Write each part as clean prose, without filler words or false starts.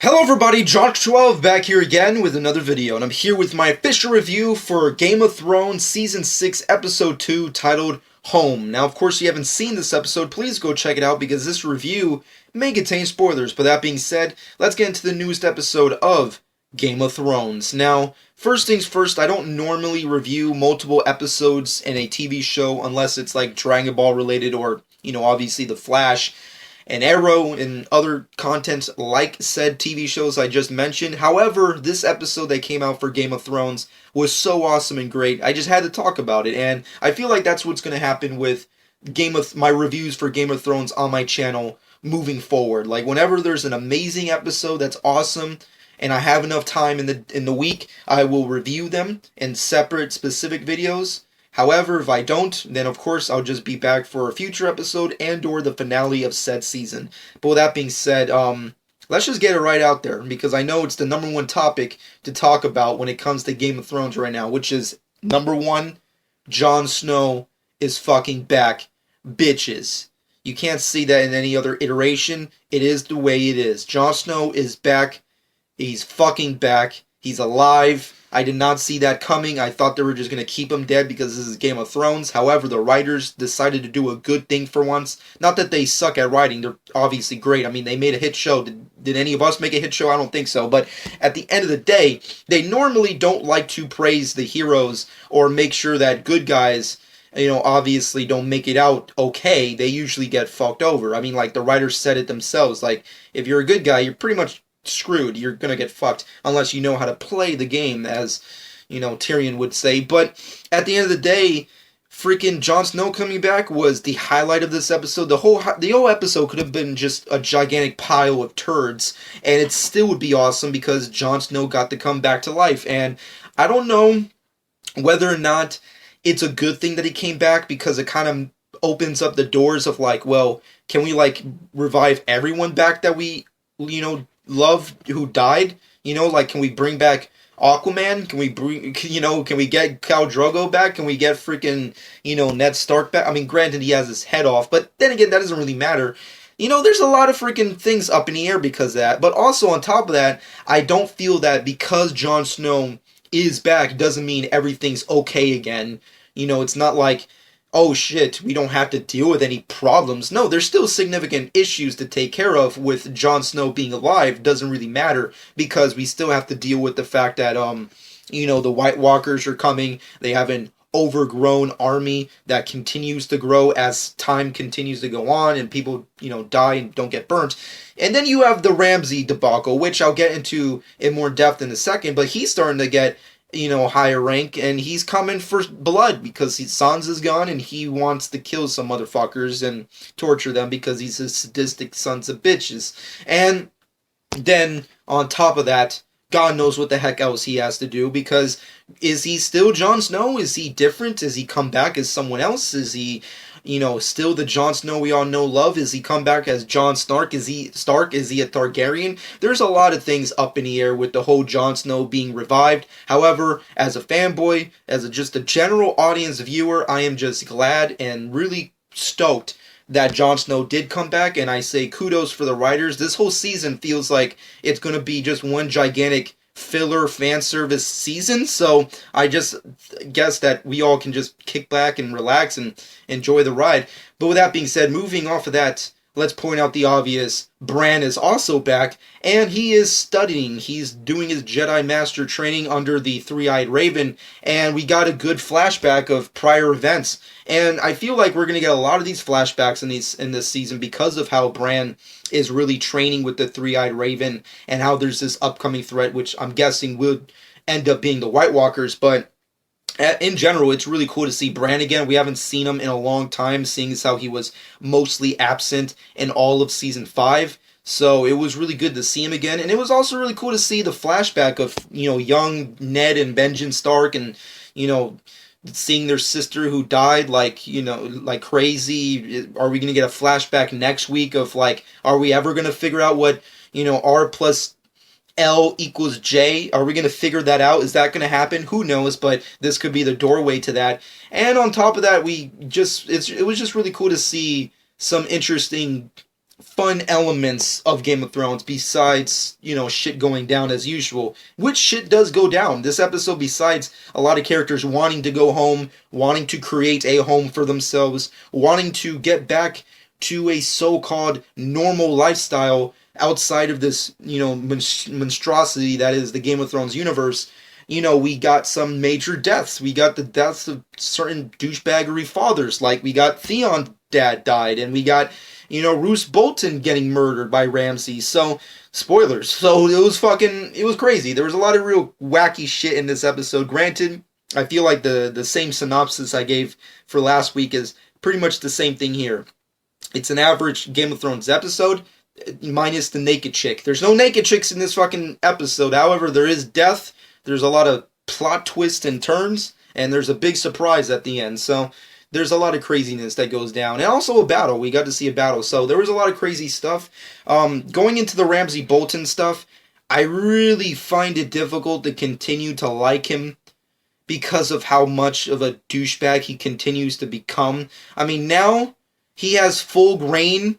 Hello everybody, Jock12 back here again with another video, and I'm here with my official review for Game of Thrones Season 6, Episode 2, titled Home. Now, of course, if you haven't seen this episode, please go check it out because this review may contain spoilers. But that being said, let's get into the newest episode of Game of Thrones. Now, first things first, I don't normally review multiple episodes in a TV show unless it's like Dragon Ball related or, obviously The Flash and Arrow and other content like said TV shows I just mentioned. However, this episode that came out for Game of Thrones was so awesome and great, I just had to talk about it, and I feel like that's what's going to happen with my reviews for Game of Thrones on my channel moving forward. Like, whenever there's an amazing episode that's awesome, and I have enough time in the week, I will review them in separate specific videos. However, if I don't, then of course I'll just be back for a future episode and or the finale of said season. But with that being said, let's just get it right out there, because I know it's the number one topic to talk about when it comes to Game of Thrones right now, which is, number one, Jon Snow is fucking back, bitches. You can't see that in any other iteration. It is the way it is. Jon Snow is back. He's fucking back. He's alive. I did not see that coming. I thought they were just going to keep him dead because this is Game of Thrones. However, the writers decided to do a good thing for once. Not that they suck at writing. They're obviously great. I mean, they made a hit show. Did any of us make a hit show? I don't think so. But at the end of the day, they normally don't like to praise the heroes or make sure that good guys, obviously don't make it out okay. They usually get fucked over. I mean, like, the writers said it themselves. Like, if you're a good guy, you're pretty much screwed. You're gonna get fucked unless you know how to play the game, as Tyrion would say. But at the end of the day, freaking Jon Snow coming back was the highlight of this episode. The whole episode could have been just a gigantic pile of turds, and it still would be awesome because Jon Snow got to come back to life. And I don't know whether or not it's a good thing that he came back, because it kind of opens up the doors of, like, well, can we, like, revive everyone back that we love who died? Like, can we bring back Aquaman? Can we bring, can we get Khal Drogo back? Can we get freaking, Ned Stark back? I mean, granted, he has his head off, but then again, that doesn't really matter. There's a lot of freaking things up in the air because of that. But also, on top of that, I don't feel that because Jon Snow is back doesn't mean everything's okay again. It's not like, oh shit, we don't have to deal with any problems. No, there's still significant issues to take care of with Jon Snow being alive. Doesn't really matter, because we still have to deal with the fact that, the White Walkers are coming. They have an overgrown army that continues to grow as time continues to go on, and people, die and don't get burnt. And then you have the Ramsay debacle, which I'll get into in more depth in a second, but he's starting to get higher rank, and he's coming for blood because Sansa's gone, and he wants to kill some motherfuckers and torture them because he's a sadistic sons of bitches. And then, on top of that, God knows what the heck else he has to do, because is he still Jon Snow? Is he different? Is he come back as someone else? Is he, still the Jon Snow we all know, love? Is he come back as Jon Stark? Is he Stark? Is he a Targaryen? There's a lot of things up in the air with the whole Jon Snow being revived. However, as a fanboy, as just a general audience viewer, I am just glad and really stoked that Jon Snow did come back, and I say kudos for the writers. This whole season feels like it's going to be just one gigantic filler fan service season, so I just guess that we all can just kick back and relax and enjoy the ride. But with that being said, moving off of that, let's point out the obvious. Bran is also back, and he is studying. He's doing his Jedi Master training under the Three-Eyed Raven, and we got a good flashback of prior events. And I feel like we're going to get a lot of these flashbacks in this season because of how Bran is really training with the Three-Eyed Raven, and how there's this upcoming threat, which I'm guessing will end up being the White Walkers. But in general, it's really cool to see Bran again. We haven't seen him in a long time, seeing as how he was mostly absent in all of Season 5. So it was really good to see him again. And it was also really cool to see the flashback of, young Ned and Benjen Stark, and, seeing their sister who died like crazy. Are we going to get a flashback next week of, like, are we ever going to figure out what, R plus L equals J? Are we going to figure that out? Is that going to happen? Who knows, but this could be the doorway to that. And on top of that, it was just really cool to see some interesting fun elements of Game of Thrones besides, shit going down as usual. Which shit does go down. This episode, besides a lot of characters wanting to go home, wanting to create a home for themselves, wanting to get back to a so-called normal lifestyle outside of this, monstrosity that is the Game of Thrones universe, we got some major deaths. We got the deaths of certain douchebaggery fathers. Like, we got Theon dad died, and we got, Roose Bolton getting murdered by Ramsay. So, spoilers. So, it was crazy. There was a lot of real wacky shit in this episode. Granted, I feel like the same synopsis I gave for last week is pretty much the same thing here. It's an average Game of Thrones episode, minus the naked chick. There's no naked chicks in this fucking episode. However, there is death, there's a lot of plot twists and turns, and there's a big surprise at the end. So, there's a lot of craziness that goes down. And also a battle. We got to see a battle. So, there was a lot of crazy stuff. Going into the Ramsay Bolton stuff, I really find it difficult to continue to like him because of how much of a douchebag he continues to become. I mean, now he has full reign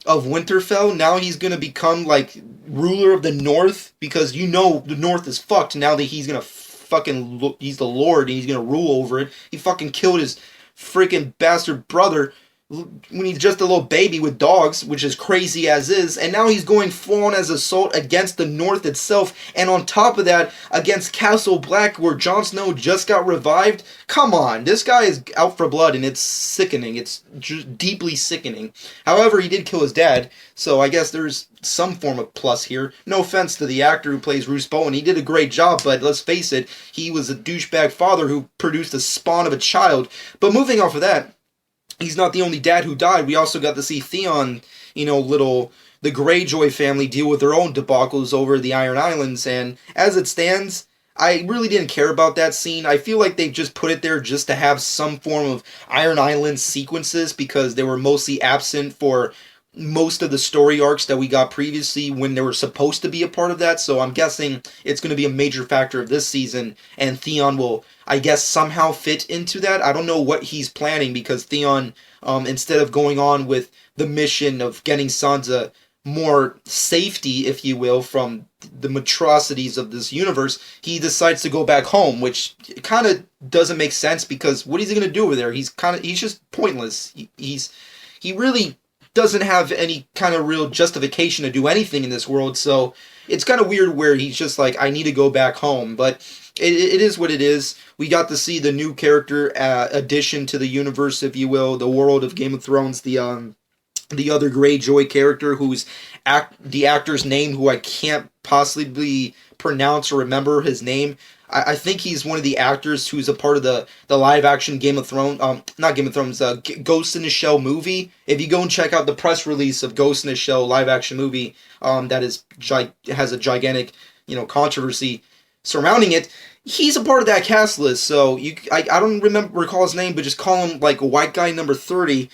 of Winterfell. Now he's going to become, like, ruler of the North, because the North is fucked now that he's going to he's the Lord, and he's going to rule over it. He fucking killed his freaking bastard brother when he's just a little baby with dogs, which is crazy as is, and now he's going full on as assault against the North itself, and on top of that, against Castle Black, where Jon Snow just got revived. Come on, this guy is out for blood, and it's sickening. It's just deeply sickening. However, he did kill his dad, so I guess there's some form of plus here. No offense to the actor who plays Roose Bolton. He did a great job, but let's face it, he was a douchebag father who produced a spawn of a child. But moving off of that, he's not the only dad who died. We also got to see Theon, the Greyjoy family deal with their own debacles over the Iron Islands, and as it stands, I really didn't care about that scene. I feel like they just put it there just to have some form of Iron Island sequences, because they were mostly absent for most of the story arcs that we got previously when they were supposed to be a part of that. So I'm guessing it's going to be a major factor of this season, and Theon will, I guess, somehow fit into that. I don't know what he's planning, because Theon, instead of going on with the mission of getting Sansa more safety, if you will, from the atrocities of this universe, he decides to go back home, which kind of doesn't make sense, because what is he going to do over there? He's just pointless. He really doesn't have any kind of real justification to do anything in this world, so it's kind of weird where he's just like, I need to go back home, but it is what it is. We got to see the new character addition to the universe, if you will, the world of Game of Thrones, the other Greyjoy character, who's the actor's name, who I can't possibly pronounce or remember his name. I think he's one of the actors who's a part of the live-action Game of Thrones, not Game of Thrones, Ghost in the Shell movie. If you go and check out the press release of Ghost in the Shell live-action movie, that has a gigantic, controversy surrounding it, he's a part of that cast list. So I don't recall his name, but just call him like a white guy number 30,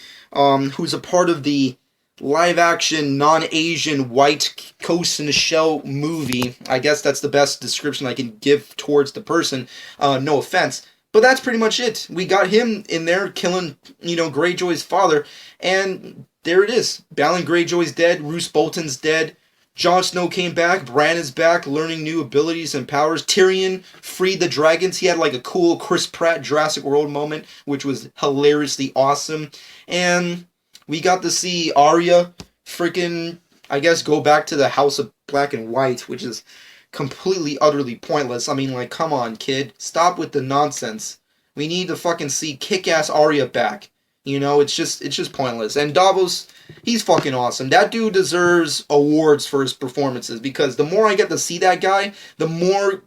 who's a part of the live-action, non-Asian, white Ghost in the Shell movie. I guess that's the best description I can give towards the person. No offense. But that's pretty much it. We got him in there killing, Greyjoy's father. And there it is. Balon Greyjoy's dead. Roose Bolton's dead. Jon Snow came back. Bran is back, learning new abilities and powers. Tyrion freed the dragons. He had like a cool Chris Pratt Jurassic World moment, which was hilariously awesome. And we got to see Arya freaking, I guess, go back to the House of Black and White, which is completely, utterly pointless. I mean, like, come on, kid. Stop with the nonsense. We need to fucking see kick-ass Arya back. It's just pointless. And Davos, he's fucking awesome. That dude deserves awards for his performances, because the more I get to see that guy, the more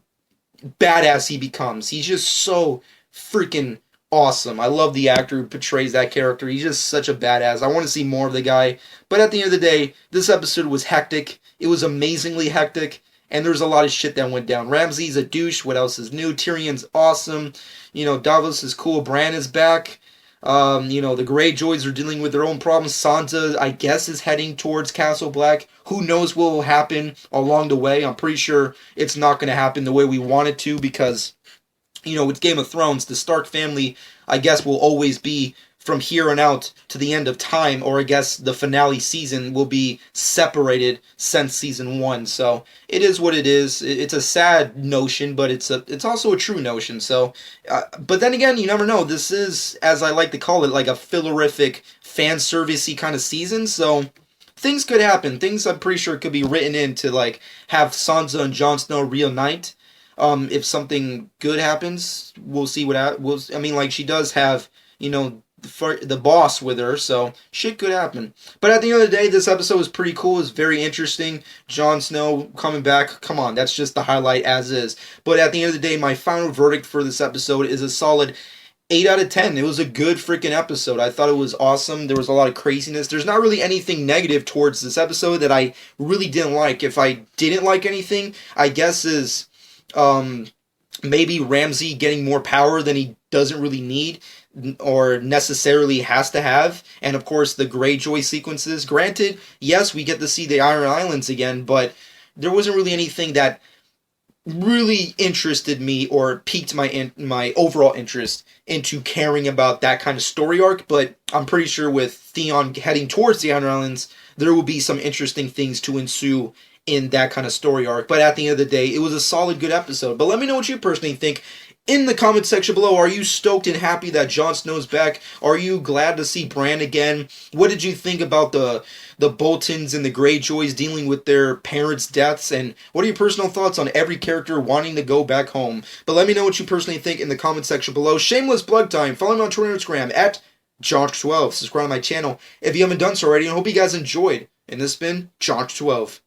badass he becomes. He's just so freaking awesome. I love the actor who portrays that character. He's just such a badass. I want to see more of the guy. But at the end of the day, this episode was hectic. It was amazingly hectic. And there's a lot of shit that went down. Ramsay's a douche. What else is new? Tyrion's awesome. Davos is cool. Bran is back. The Greyjoys are dealing with their own problems. Sansa, I guess, is heading towards Castle Black. Who knows what will happen along the way? I'm pretty sure it's not going to happen the way we want it to, because with Game of Thrones, the Stark family, I guess, will always be from here on out to the end of time, or I guess the finale season will be separated since season 1. So it is what it is. It's a sad notion, but it's also a true notion. So, but then again, you never know. This is, as I like to call it, like a fillerific fan servicey kind of season. So things could happen. Things I'm pretty sure could be written in to like have Sansa and Jon Snow reunite. If something good happens, we'll see what I mean, like she does have, the boss with her, so shit could happen. But at the end of the day, this episode was pretty cool. It's very interesting. Jon Snow coming back. Come on, that's just the highlight as is. But at the end of the day, my final verdict for this episode is a solid 8 out of 10. It was a good freaking episode. I thought it was awesome. There was a lot of craziness. There's not really anything negative towards this episode that I really didn't like. If I didn't like anything, I guess is maybe Ramsay getting more power than he doesn't really need or necessarily has to have, and of course the Greyjoy sequences. Granted, yes, we get to see the Iron Islands again, but there wasn't really anything that really interested me or piqued my overall interest into caring about that kind of story arc. But I'm pretty sure with Theon heading towards the Iron Islands, there will be some interesting things to ensue in that kind of story arc. But at the end of the day, it was a solid, good episode. But let me know what you personally think in the comment section below. Are you stoked and happy that Jon Snow's back? Are you glad to see Bran again? What did you think about the Boltons and the Greyjoys dealing with their parents' deaths? And what are your personal thoughts on every character wanting to go back home? But let me know what you personally think in the comment section below. Shameless plug time. Follow me on Twitter and Instagram at Josh12. Subscribe to my channel if you haven't done so already. And I hope you guys enjoyed. And this has been Josh12.